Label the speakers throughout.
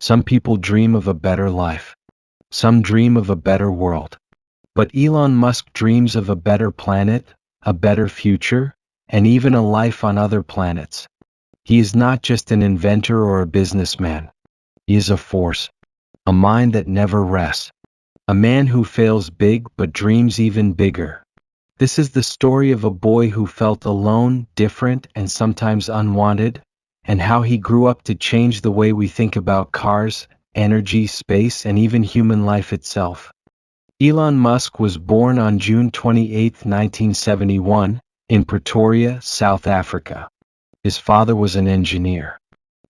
Speaker 1: Some people dream of a better life. Some dream of a better world. But Elon Musk dreams of a better planet, a better future, and even a life on other planets. He is not just an inventor or a businessman. He is a force, a mind that never rests, a man who fails big but dreams even bigger. This is the story of a boy who felt alone, different, and sometimes unwanted, and how he grew up to change the way we think about cars, energy, space, and even human life itself. Elon Musk was born on June 28, 1971, in Pretoria, South Africa. His father was an engineer.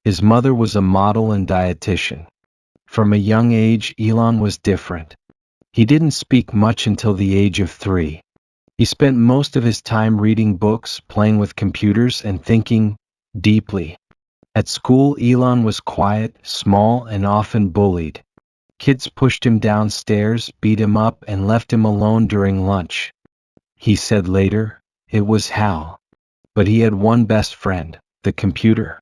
Speaker 1: His mother was a model and dietitian. From a young age, Elon was different. He didn't speak much until the age of 3. He spent most of his time reading books, playing with computers, and thinking deeply. At school, Elon was quiet, small, and often bullied. Kids pushed him downstairs, beat him up, and left him alone during lunch. He said later, it was hell. But he had one best friend, the computer.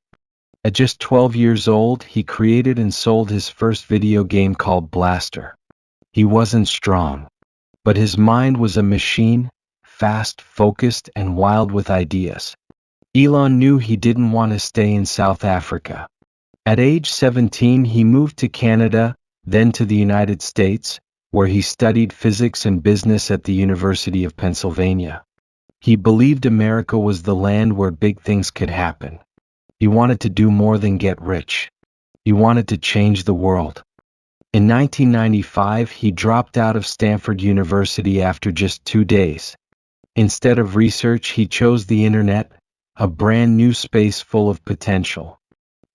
Speaker 1: At just 12 years old, he created and sold his first video game called Blaster. He wasn't strong, but his mind was a machine, fast, focused, and wild with ideas. Elon knew he didn't want to stay in South Africa. At age 17, he moved to Canada, then to the United States, where he studied physics and business at the University of Pennsylvania. He believed America was the land where big things could happen. He wanted to do more than get rich. He wanted to change the world. In 1995, he dropped out of Stanford University after just 2 days. Instead of research, he chose the internet, a brand new space full of potential.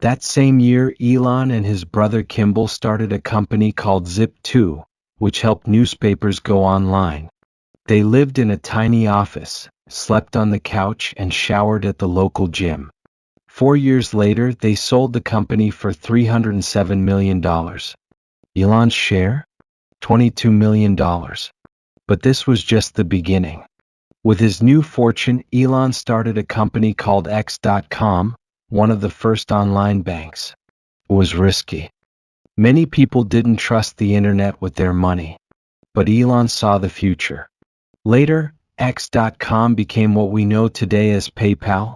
Speaker 1: That same year, Elon and his brother Kimball started a company called Zip2, which helped newspapers go online. They lived in a tiny office, slept on the couch, and showered at the local gym. 4 years later, they sold the company for $307 million. Elon's share? $22 million. But this was just the beginning. With his new fortune, Elon started a company called X.com, one of the first online banks. It was risky. Many people didn't trust the internet with their money. But Elon saw the future. Later, X.com became what we know today as PayPal,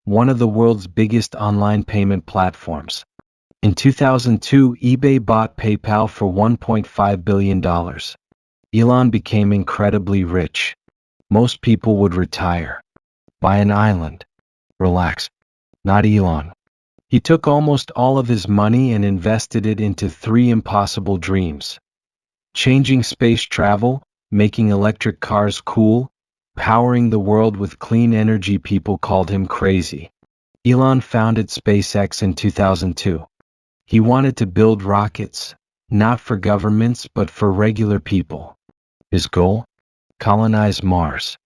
Speaker 1: one of the world's biggest online payment platforms. In 2002, eBay bought PayPal for $1.5 billion. Elon became incredibly rich. Most people would retire, buy an island, relax. Not Elon. He took almost all of his money and invested it into 3 impossible dreams: changing space travel, making electric cars cool, powering the world with clean energy. People called him crazy. Elon founded SpaceX in 2002. He wanted to build rockets, not for governments but for regular people. His goal? Colonize Mars.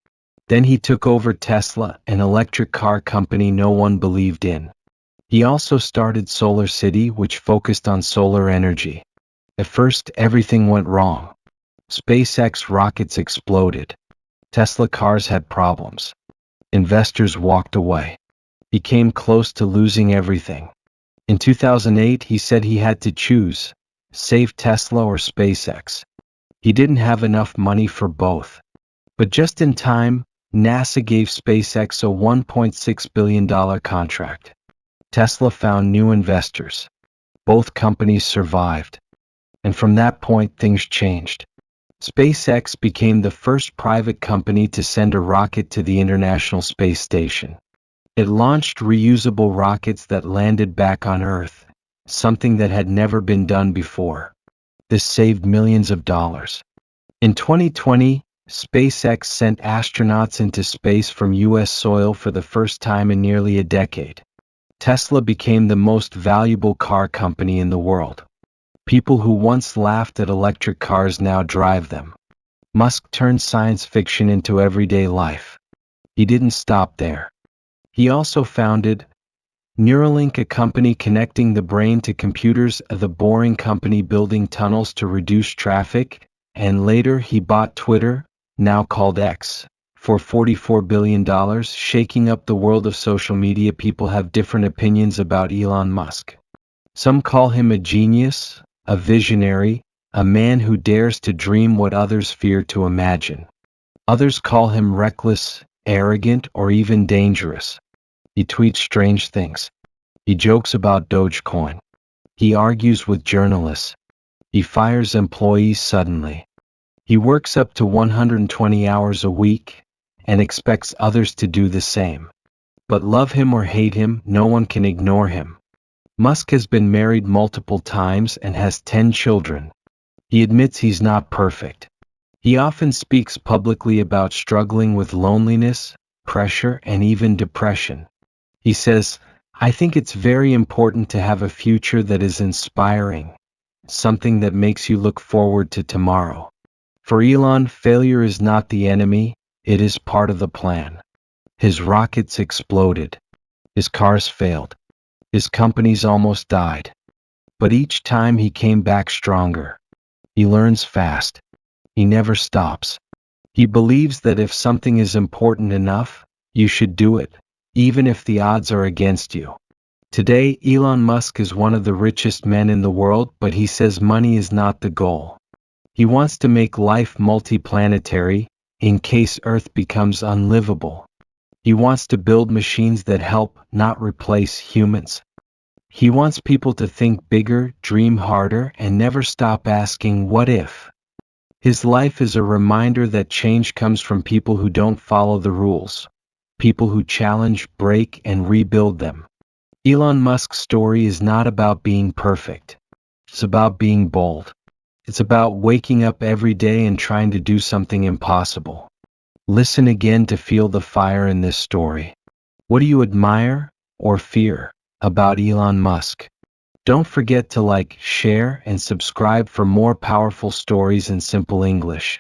Speaker 1: Then he took over Tesla, an electric car company no one believed in. He also started Solar City, which focused on solar energy. At first, everything went wrong. SpaceX rockets exploded. Tesla cars had problems. Investors walked away. He came close to losing everything. In 2008, he said he had to choose, save Tesla or SpaceX. He didn't have enough money for both. But just in time, NASA gave SpaceX a $1.6 billion contract. Tesla found new investors. Both companies survived. And from that point, things changed. SpaceX became the first private company to send a rocket to the International Space Station. It launched reusable rockets that landed back on Earth, something that had never been done before. This saved millions of dollars. In 2020, SpaceX sent astronauts into space from U.S. soil for the first time in nearly a decade. Tesla became the most valuable car company in the world. People who once laughed at electric cars now drive them. Musk turned science fiction into everyday life. He didn't stop there. He also founded Neuralink, a company connecting the brain to computers, The Boring Company building tunnels to reduce traffic, and later he bought Twitter, now called X, for $44 billion, shaking up the world of social media. People have different opinions about Elon Musk. Some call him a genius, a visionary, a man who dares to dream what others fear to imagine. Others call him reckless, arrogant, or even dangerous. He tweets strange things. He jokes about Dogecoin. He argues with journalists. He fires employees suddenly. He works up to 120 hours a week and expects others to do the same. But love him or hate him, no one can ignore him. Musk has been married multiple times and has 10 children. He admits he's not perfect. He often speaks publicly about struggling with loneliness, pressure, and even depression. He says, "I think it's very important to have a future that is inspiring, something that makes you look forward to tomorrow." For Elon, failure is not the enemy, it is part of the plan. His rockets exploded. His cars failed. His companies almost died. But each time he came back stronger. He learns fast. He never stops. He believes that if something is important enough, you should do it, even if the odds are against you. Today, Elon Musk is one of the richest men in the world, but he says money is not the goal. He wants to make life multiplanetary, in case Earth becomes unlivable. He wants to build machines that help, not replace, humans. He wants people to think bigger, dream harder, and never stop asking, what if? His life is a reminder that change comes from people who don't follow the rules, people who challenge, break, and rebuild them. Elon Musk's story is not about being perfect. It's about being bold. It's about waking up every day and trying to do something impossible. Listen again to feel the fire in this story. What do you admire or fear about Elon Musk? Don't forget to like, share, and subscribe for more powerful stories in simple English.